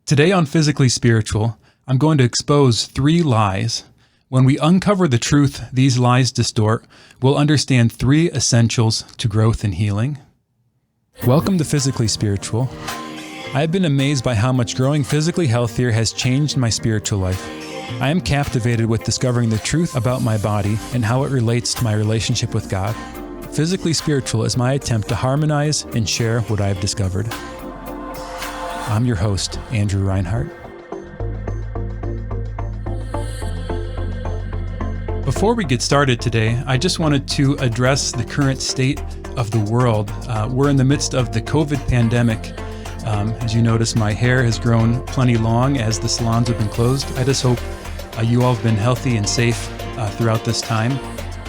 Today on Physically Spiritual, I'm going to expose 3 lies. When we uncover the truth these lies distort, we'll understand 3 essentials to growth and healing. Welcome to Physically Spiritual. I've been amazed by how much growing physically healthier has changed my spiritual life. I am captivated with discovering the truth about my body and how it relates to my relationship with God. Physically Spiritual is my attempt to harmonize and share what I have discovered. I'm your host, Andrew Reinhart. Before we get started today, I just wanted to address the current state of the world. We're in the midst of the COVID pandemic. As you notice, my hair has grown plenty long as the salons have been closed. I just hope you all have been healthy and safe throughout this time.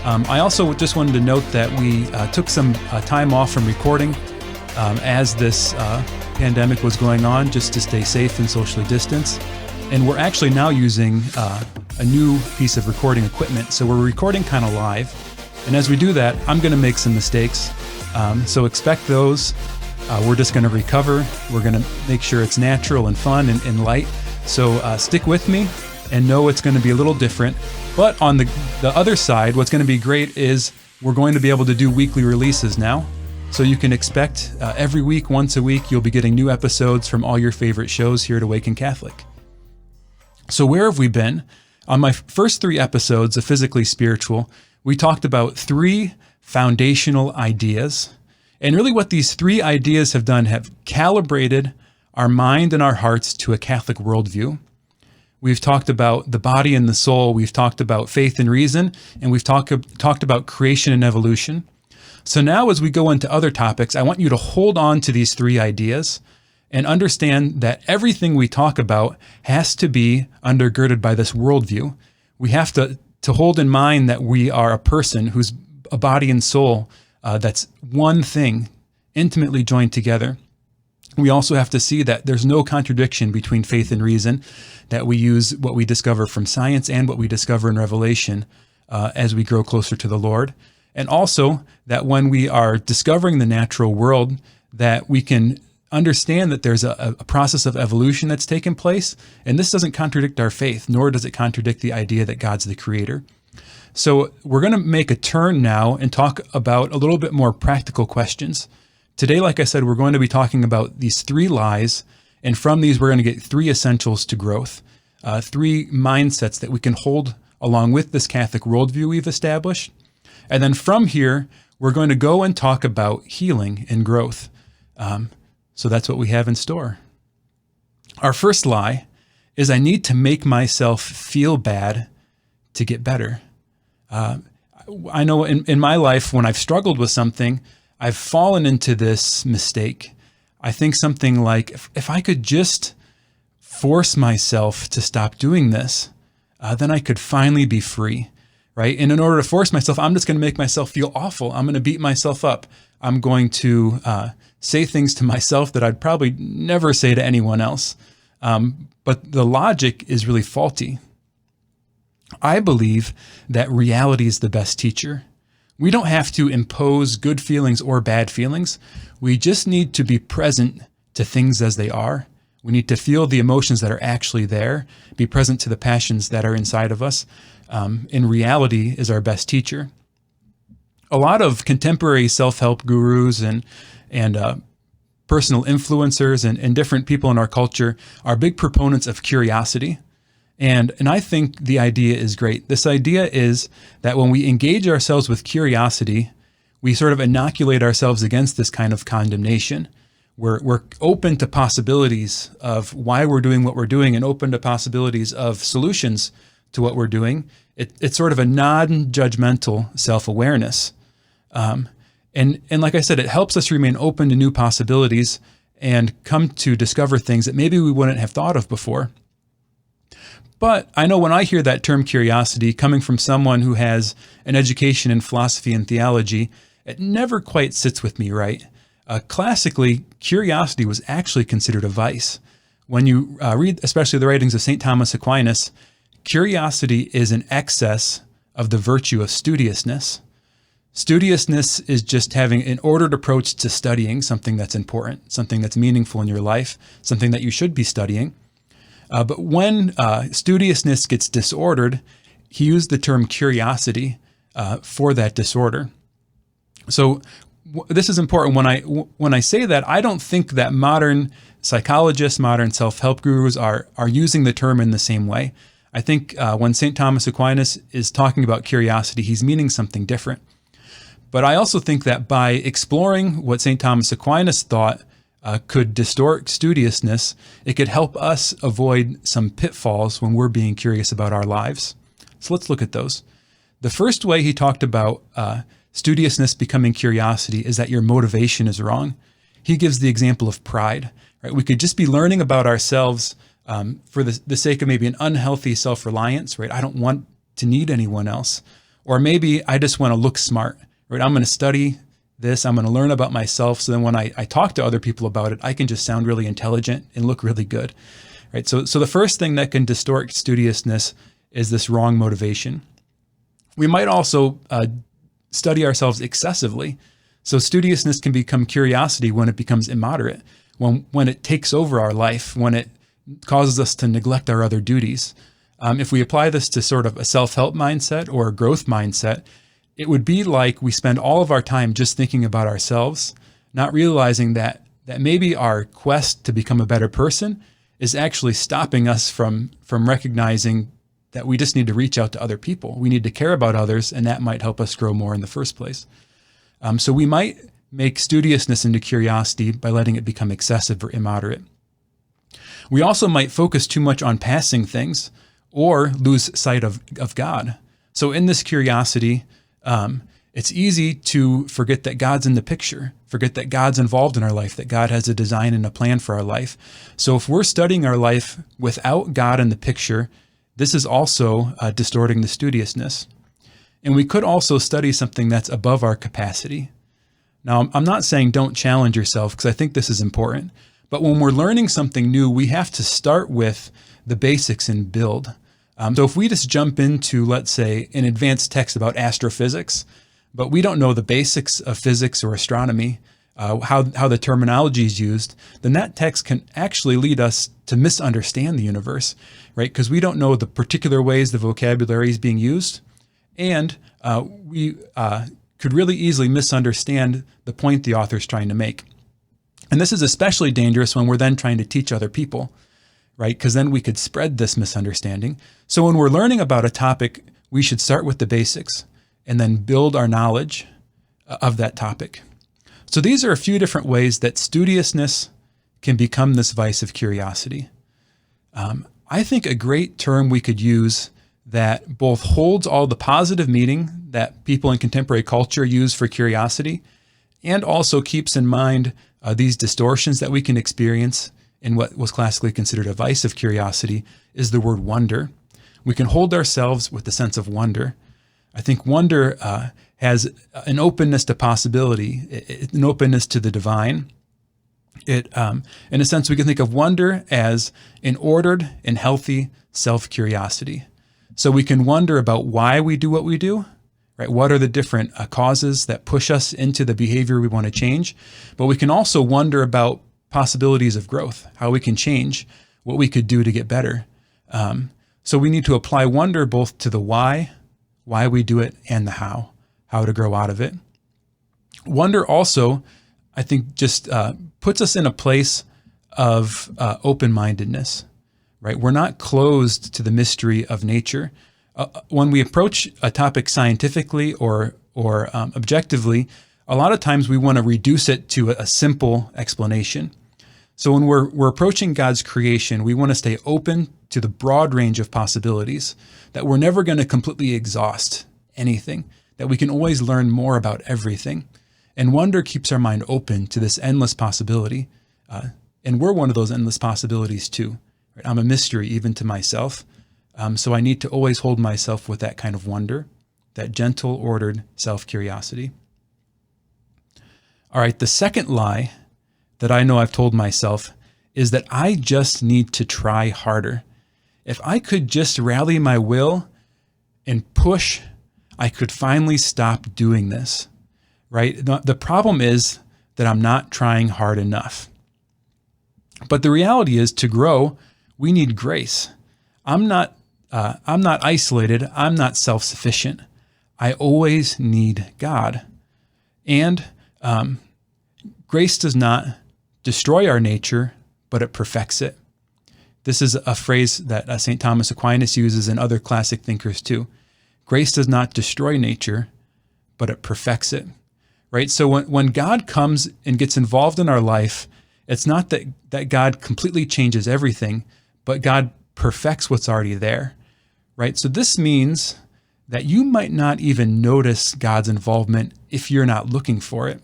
I also just wanted to note that we took some time off from recording as this pandemic was going on, just to stay safe and socially distanced. And we're actually now using a new piece of recording equipment. So we're recording kind of live. And as we do that, I'm going to make some mistakes. So expect those. We're just going to recover. We're going to make sure it's natural and fun and light. So stick with me and know it's going to be a little different. But on the other side, what's going to be great is we're going to be able to do weekly releases now. So you can expect every week, once a week, you'll be getting new episodes from all your favorite shows here at AWAKEN Catholic. So where have we been? On my first 3 episodes of Physically Spiritual, we talked about 3 foundational ideas. And really what these 3 ideas have done have calibrated our mind and our hearts to a Catholic worldview. We've talked about the body and the soul. We've talked about faith and reason. And we've talked about creation and evolution. So now as we go into other topics, I want you to hold on to these 3 ideas and understand that everything we talk about has to be undergirded by this worldview. We have to hold in mind that we are a person who's a body and soul that's one thing, intimately joined together. We also have to see that there's no contradiction between faith and reason, that we use what we discover from science and what we discover in Revelation as we grow closer to the Lord. And also that when we are discovering the natural world, that we can understand that there's a process of evolution that's taken place. And this doesn't contradict our faith, nor does it contradict the idea that God's the creator. So we're going to make a turn now and talk about a little bit more practical questions. Today, like I said, we're going to be talking about these 3 lies. And from these, we're going to get 3 essentials to growth, 3 mindsets that we can hold along with this Catholic worldview we've established. And then from here, we're going to go and talk about healing and growth. So that's what we have in store. Our first lie is I need to make myself feel bad to get better. I know in my life, when I've struggled with something, I've fallen into this mistake. I think something like, if I could just force myself to stop doing this, then I could finally be free. Right? And in order to force myself, I'm just going to make myself feel awful. I'm going to beat myself up. I'm going to say things to myself that I'd probably never say to anyone else. But the logic is really faulty. I believe that reality is the best teacher. We don't have to impose good feelings or bad feelings. We just need to be present to things as they are. We need to feel the emotions that are actually there, be present to the passions that are inside of us. In reality is our best teacher. A lot of contemporary self-help gurus and personal influencers and different people in our culture are big proponents of curiosity. And I think the idea is great. This idea is that when we engage ourselves with curiosity, we sort of inoculate ourselves against this kind of condemnation. We're open to possibilities of why we're doing what we're doing and open to possibilities of solutions to what we're doing. It's sort of a non-judgmental self-awareness. And like I said, it helps us remain open to new possibilities and come to discover things that maybe we wouldn't have thought of before. But I know when I hear that term curiosity coming from someone who has an education in philosophy and theology, it never quite sits with me right. Classically, curiosity was actually considered a vice. When you read especially the writings of St. Thomas Aquinas, curiosity is an excess of the virtue of studiousness. Studiousness is just having an ordered approach to studying something that's important, something that's meaningful in your life, something that you should be studying. But when studiousness gets disordered, he used the term curiosity for that disorder. So this is important. When I say that, I don't think that modern psychologists, modern self-help gurus are using the term in the same way. I think when St. Thomas Aquinas is talking about curiosity, he's meaning something different. But I also think that by exploring what St. Thomas Aquinas thought could distort studiousness, it could help us avoid some pitfalls when we're being curious about our lives. So let's look at those. The first way he talked about studiousness becoming curiosity is that your motivation is wrong. He gives the example of pride. Right? We could just be learning about ourselves for the sake of maybe an unhealthy self-reliance. Right? I don't want to need anyone else. Or maybe I just want to look smart. Right? I'm going to study this. I'm going to learn about myself. So then when I talk to other people about it, I can just sound really intelligent and look really good. Right? So the first thing that can distort studiousness is this wrong motivation. We might also study ourselves excessively. So studiousness can become curiosity when it becomes immoderate, when it takes over our life, when it causes us to neglect our other duties. If we apply this to sort of a self-help mindset or a growth mindset, it would be like we spend all of our time just thinking about ourselves, not realizing that maybe our quest to become a better person is actually stopping us from recognizing that we just need to reach out to other people. We need to care about others, and that might help us grow more in the first place. So we might make studiousness into curiosity by letting it become excessive or immoderate. We also might focus too much on passing things or lose sight of God. So in this curiosity, it's easy to forget that God's in the picture, forget that God's involved in our life, that God has a design and a plan for our life. So if we're studying our life without God in the picture, this is also distorting the studiousness. And we could also study something that's above our capacity. Now, I'm not saying don't challenge yourself, because I think this is important. But when we're learning something new, we have to start with the basics and build. So if we just jump into, let's say, an advanced text about astrophysics, but we don't know the basics of physics or astronomy, how the terminology is used, then that text can actually lead us to misunderstand the universe, right? Because we don't know the particular ways the vocabulary is being used, and we could really easily misunderstand the point the author is trying to make. And this is especially dangerous when we're then trying to teach other people, right? Because then we could spread this misunderstanding. So when we're learning about a topic, we should start with the basics and then build our knowledge of that topic. So these are a few different ways that studiousness can become this vice of curiosity. I think a great term we could use that both holds all the positive meaning that people in contemporary culture use for curiosity and also keeps in mind these distortions that we can experience in what was classically considered a vice of curiosity is the word wonder. We can hold ourselves with the sense of wonder. I think wonder has an openness to possibility, an openness to the divine. In a sense, we can think of wonder as an ordered and healthy self-curiosity. So we can wonder about why we do what we do, right? What are the different causes that push us into the behavior we want to change? But we can also wonder about possibilities of growth, how we can change, what we could do to get better. So we need to apply wonder both to the why we do it, and the how to grow out of it. Wonder also, I think, just puts us in a place of open-mindedness, right? We're not closed to the mystery of nature. When we approach a topic scientifically or objectively, a lot of times we want to reduce it to a simple explanation. So when we're approaching God's creation, we want to stay open to the broad range of possibilities, that we're never going to completely exhaust anything, that we can always learn more about everything. And wonder keeps our mind open to this endless possibility. And we're one of those endless possibilities too. Right? I'm a mystery even to myself. So I need to always hold myself with that kind of wonder, that gentle, ordered self-curiosity. All right, the second lie that I know I've told myself is that I just need to try harder. If I could just rally my will and push, I could finally stop doing this, right? The problem is that I'm not trying hard enough. But the reality is, to grow, we need grace. I'm not isolated. I'm not self-sufficient. I always need God. And grace does not destroy our nature, but it perfects it. This is a phrase that St. Thomas Aquinas uses and other classic thinkers too. Grace does not destroy nature, but it perfects it, right? So when God comes and gets involved in our life, it's not that God completely changes everything, but God perfects what's already there, right? So this means that you might not even notice God's involvement if you're not looking for it.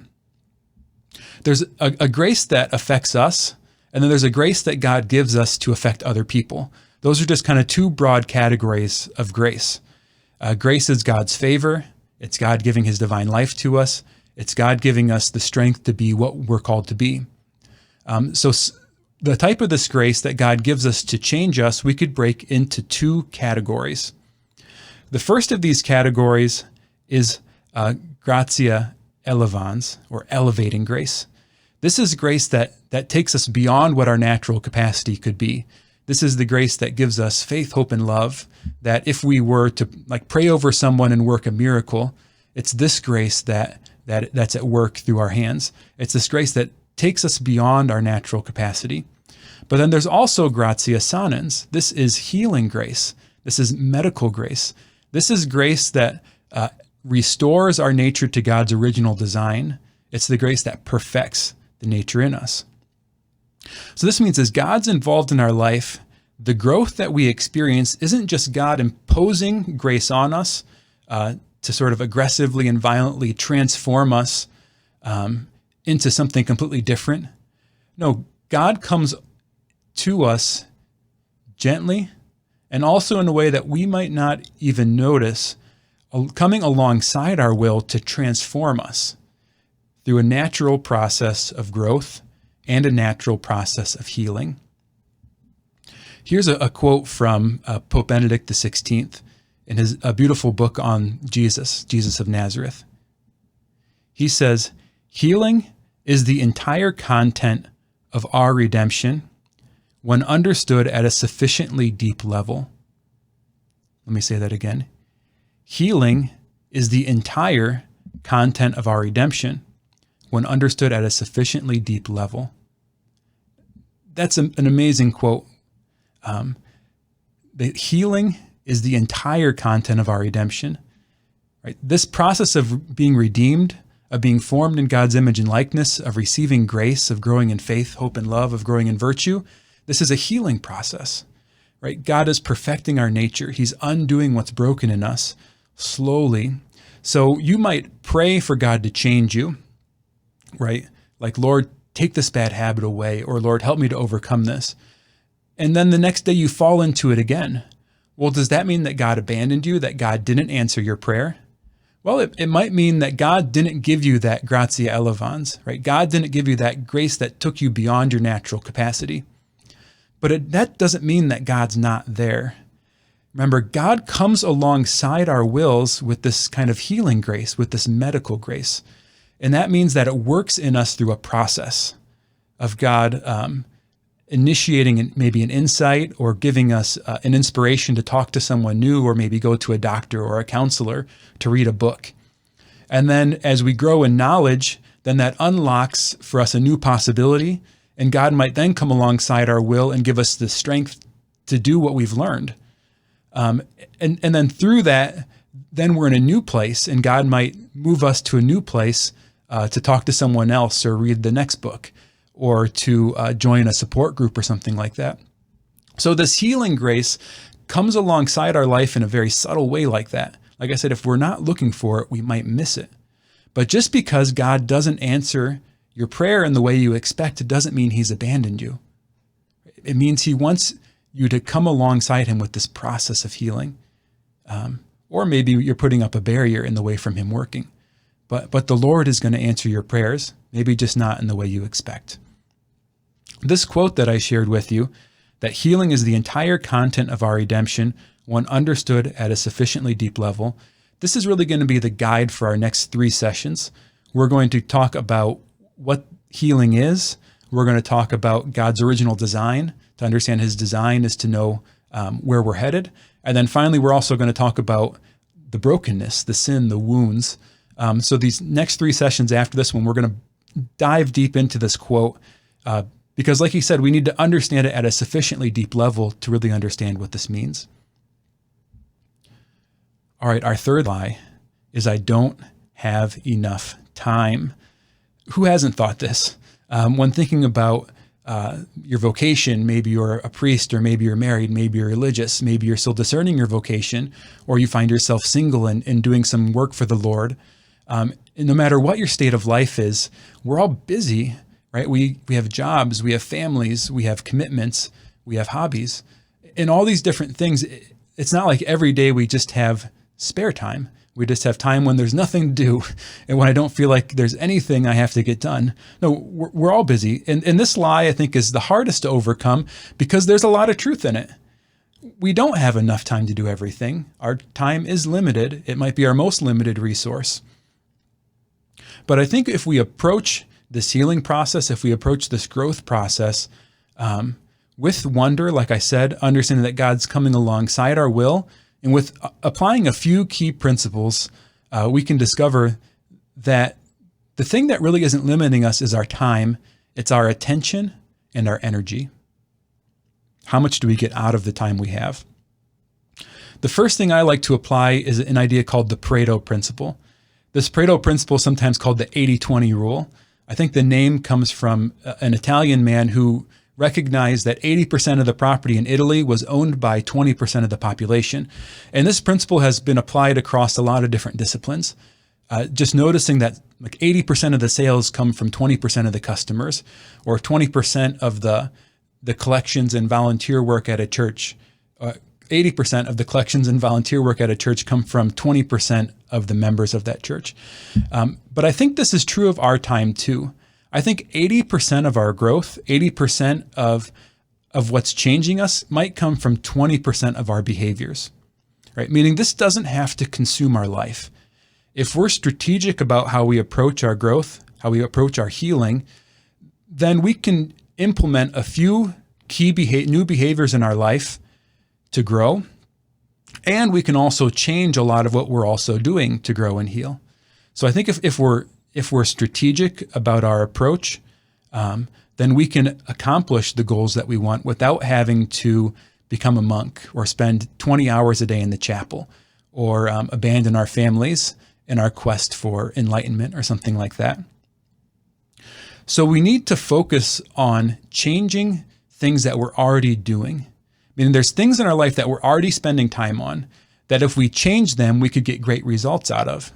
There's a grace that affects us, and then there's a grace that God gives us to affect other people. Those are just kind of two broad categories of grace. Grace is God's favor. It's God giving his divine life to us. It's God giving us the strength to be what we're called to be. So the type of this grace that God gives us to change us, we could break into two categories. The first of these categories is gratia elevans, or elevating grace. This is grace that takes us beyond what our natural capacity could be. This is the grace that gives us faith, hope, and love, that if we were to pray over someone and work a miracle, it's this grace that's at work through our hands. It's this grace that takes us beyond our natural capacity. But then there's also gratia sanens. This is healing grace. This is medical grace. This is grace that restores our nature to God's original design. It's the grace that perfects the nature in us. So this means as God's involved in our life, the growth that we experience isn't just God imposing grace on us to sort of aggressively and violently transform us into something completely different. No, God comes to us gently and also in a way that we might not even notice, coming alongside our will to transform us through a natural process of growth and a natural process of healing. Here's a quote from Pope Benedict XVI in a beautiful book on Jesus of Nazareth. He says, "Healing is the entire content of our redemption when understood at a sufficiently deep level." Let me say that again. Healing is the entire content of our redemption when understood at a sufficiently deep level. That's an amazing quote. The healing is the entire content of our redemption. Right? This process of being redeemed, of being formed in God's image and likeness, of receiving grace, of growing in faith, hope, and love, of growing in virtue, this is a healing process. Right? God is perfecting our nature. He's undoing what's broken in us slowly. So you might pray for God to change you, right? Like, Lord, take this bad habit away, or Lord, help me to overcome this. And then the next day you fall into it again. Well, does that mean that God abandoned you, that God didn't answer your prayer? Well, it might mean that God didn't give you that gratia elevans, right? God didn't give you that grace that took you beyond your natural capacity. But that doesn't mean that God's not there. Remember, God comes alongside our wills with this kind of healing grace, with this medical grace. And that means that it works in us through a process of God initiating maybe an insight or giving us an inspiration to talk to someone new, or maybe go to a doctor or a counselor to read a book. And then as we grow in knowledge, then that unlocks for us a new possibility, and God might then come alongside our will and give us the strength to do what we've learned. And then through that, then we're in a new place, and God might move us to a new place to talk to someone else or read the next book, or to join a support group or something like that. So this healing grace comes alongside our life in a very subtle way like that. Like I said, if we're not looking for it, we might miss it. But just because God doesn't answer your prayer in the way you expect, it doesn't mean he's abandoned you. It means he wants you to come alongside him with this process of healing. Or maybe you're putting up a barrier in the way from him working. But the Lord is going to answer your prayers, maybe just not in the way you expect. This quote that I shared with you, that healing is the entire content of our redemption when understood at a sufficiently deep level, this is really going to be the guide for our next 3 sessions. We're going to talk about what healing is. We're going to talk about God's original design. To understand his design is to know where we're headed. And then finally, we're also going to talk about the brokenness, the sin, the wounds. So these next 3 sessions after this one, we're going to dive deep into this quote because like he said, we need to understand it at a sufficiently deep level to really understand what this means. All right, our third lie is I don't have enough time. Who hasn't thought this? When thinking about your vocation, maybe you're a priest, or maybe you're married, maybe you're religious, maybe you're still discerning your vocation, or you find yourself single and doing some work for the Lord. And no matter what your state of life is, we're all busy, right? We have jobs, we have families, we have commitments, we have hobbies, and all these different things. It's not like every day we just have spare time. We just have time when there's nothing to do and when I don't feel like there's anything I have to get done. No, we're all busy. And this lie, I think, is the hardest to overcome because there's a lot of truth in it. We don't have enough time to do everything. Our time is limited. It might be our most limited resource. But I think if we approach this healing process, if we approach this growth process with wonder, like I said, understanding that God's coming alongside our will, and with applying a few key principles, we can discover that the thing that really isn't limiting us is our time. It's our attention and our energy. How much do we get out of the time we have? The first thing I like to apply is an idea called the Pareto Principle. This Pareto Principle is sometimes called the 80-20 rule. I think the name comes from an Italian man who recognized that 80% of the property in Italy was owned by 20% of the population. And this principle has been applied across a lot of different disciplines. Just noticing that like 80% of the sales come from 20% of the customers, or 20% of the collections and volunteer work at a church. 80% of the collections and volunteer work at a church come from 20% of the members of that church. But I think this is true of our time too. I think 80% of our growth, 80% of what's changing us might come from 20% of our behaviors, right? Meaning this doesn't have to consume our life. If we're strategic about how we approach our growth, how we approach our healing, then we can implement a few key new behaviors in our life to grow. And we can also change a lot of what we're also doing to grow and heal. So I think if we're strategic about our approach, then we can accomplish the goals that we want without having to become a monk or spend 20 hours a day in the chapel or abandon our families in our quest for enlightenment or something like that. So we need to focus on changing things that we're already doing. Meaning there's things in our life that we're already spending time on that if we change them, we could get great results out of.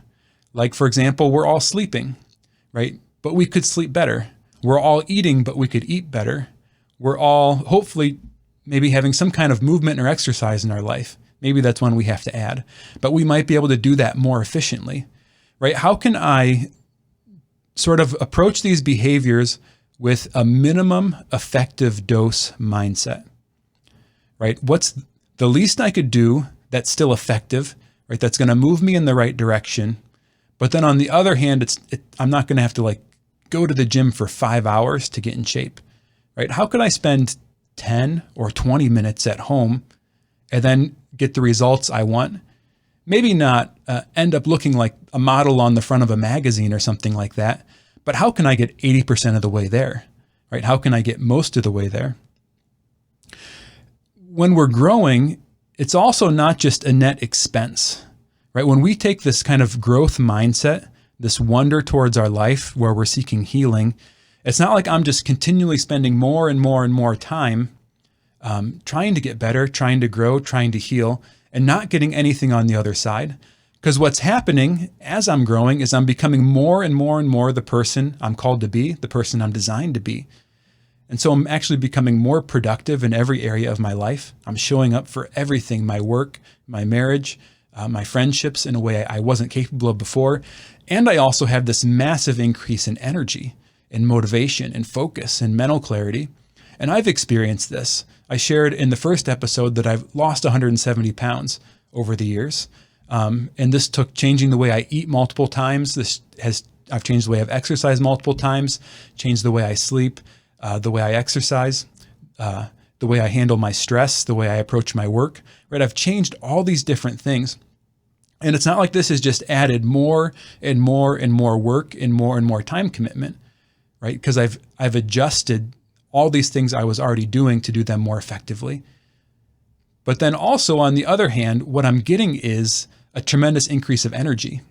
Like, for example, we're all sleeping, right? But we could sleep better. We're all eating, but we could eat better. We're all hopefully maybe having some kind of movement or exercise in our life. Maybe that's one we have to add, but we might be able to do that more efficiently, right? How can I sort of approach these behaviors with a minimum effective dose mindset, right? What's the least I could do that's still effective, right? That's going to move me in the right direction. But then on the other hand, I'm not going to have to like go to the gym for 5 hours to get in shape, right? How could I spend 10 or 20 minutes at home and then get the results I want? Maybe not end up looking like a model on the front of a magazine or something like that, but how can I get 80% of the way there, right? How can I get most of the way there? When we're growing, it's also not just a net expense, right? When we take this kind of growth mindset, this wonder towards our life where we're seeking healing, it's not like I'm just continually spending more and more and more time trying to get better, trying to grow, trying to heal, and not getting anything on the other side. Because what's happening as I'm growing is I'm becoming more and more and more the person I'm called to be, the person I'm designed to be. And so I'm actually becoming more productive in every area of my life. I'm showing up for everything, my work, my marriage, my friendships in a way I wasn't capable of before. And I also have this massive increase in energy and motivation and focus and mental clarity. And I've experienced this. I shared in the first episode that I've lost 170 pounds over the years. And this took changing the way I eat multiple times. I've changed the way I've exercised multiple times, changed the way I sleep. the way I exercise, the way I handle my stress, the way I approach my work, right? I've changed all these different things. And it's not like this has just added more and more and more work and more time commitment, right? Because I've adjusted all these things I was already doing to do them more effectively. But then also, on the other hand, what I'm getting is a tremendous increase of energy.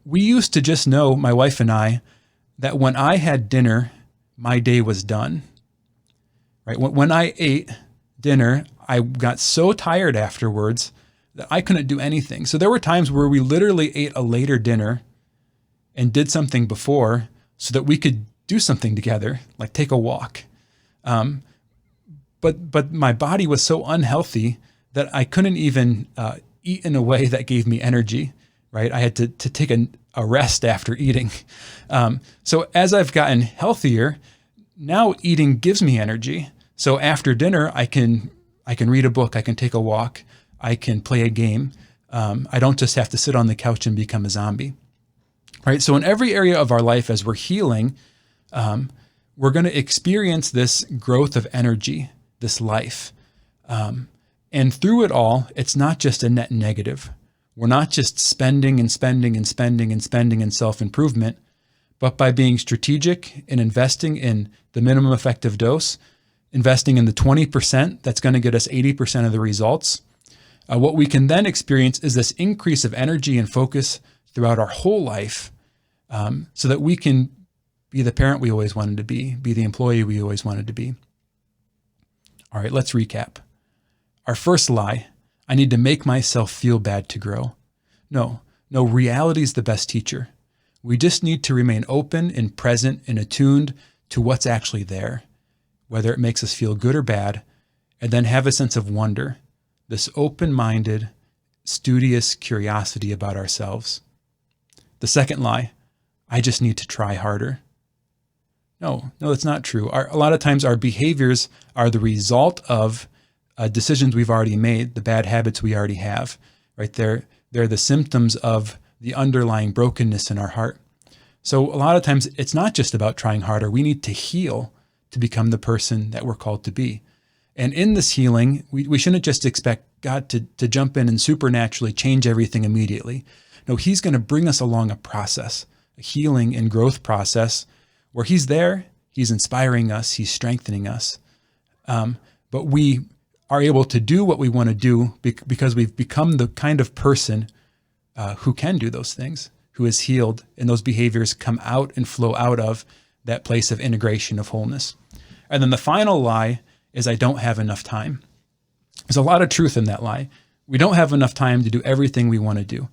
We used to just know, my wife and I, that when I had dinner, my day was done, right? When I ate dinner, I got so tired afterwards that I couldn't do anything. So there were times where we literally ate a later dinner and did something before so that we could do something together, like take a walk. But my body was so unhealthy that I couldn't even eat in a way that gave me energy, right? I had to take a rest after eating. So as I've gotten healthier, now eating gives me energy. So after dinner, I can read a book, I can take a walk, I can play a game. I don't just have to sit on the couch and become a zombie, right? So in every area of our life, as we're healing, we're going to experience this growth of energy, this life. And through it all, it's not just a net negative. We're not just spending and spending and spending and spending in self-improvement, but by being strategic and investing in the minimum effective dose, investing in the 20% that's going to get us 80% of the results, what we can then experience is this increase of energy and focus throughout our whole life, so that we can be the parent we always wanted to be the employee we always wanted to be. All right, let's recap. Our first lie: I need to make myself feel bad to grow. No, reality is the best teacher. We just need to remain open and present and attuned to what's actually there, whether it makes us feel good or bad, and then have a sense of wonder, this open-minded, studious curiosity about ourselves. The second lie: I just need to try harder. No, that's not true. A lot of times our behaviors are the result of decisions we've already made, the bad habits we already have, right? They're the symptoms of the underlying brokenness in our heart. So a lot of times it's not just about trying harder. We need to heal to become the person that we're called to be. And in this healing, we shouldn't just expect God to jump in and supernaturally change everything immediately. No, he's going to bring us along a process, a healing and growth process where he's there, he's inspiring us, he's strengthening us. But we are able to do what we want to do because we've become the kind of person who can do those things, who is healed, and those behaviors come out and flow out of that place of integration of wholeness. And then the final lie is I don't have enough time. There's a lot of truth in that lie. We don't have enough time to do everything we want to do.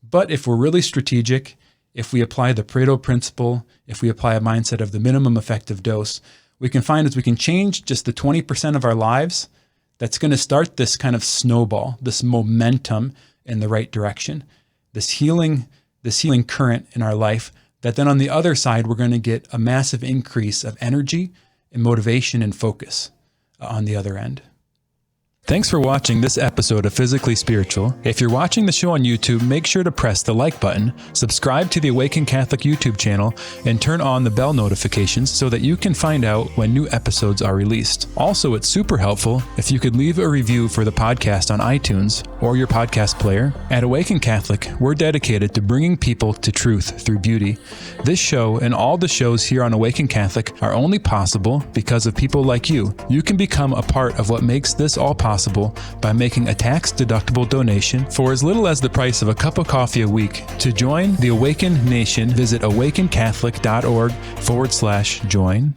But if we're really strategic, if we apply the Pareto Principle, if we apply a mindset of the minimum effective dose, we can find as we can change just the 20% of our lives, that's going to start this kind of snowball, this momentum in the right direction, this healing current in our life, that then on the other side, we're going to get a massive increase of energy and motivation and focus on the other end. Thanks for watching this episode of Physically Spiritual. If you're watching the show on YouTube, make sure to press the like button, subscribe to the Awaken Catholic YouTube channel, and turn on the bell notifications so that you can find out when new episodes are released. Also, it's super helpful if you could leave a review for the podcast on iTunes or your podcast player. At Awaken Catholic, we're dedicated to bringing people to truth through beauty. This show and all the shows here on Awaken Catholic are only possible because of people like you. You can become a part of what makes this all possible by making a tax-deductible donation for as little as the price of a cup of coffee a week. To join the Awaken Nation, visit awakencatholic.org/join.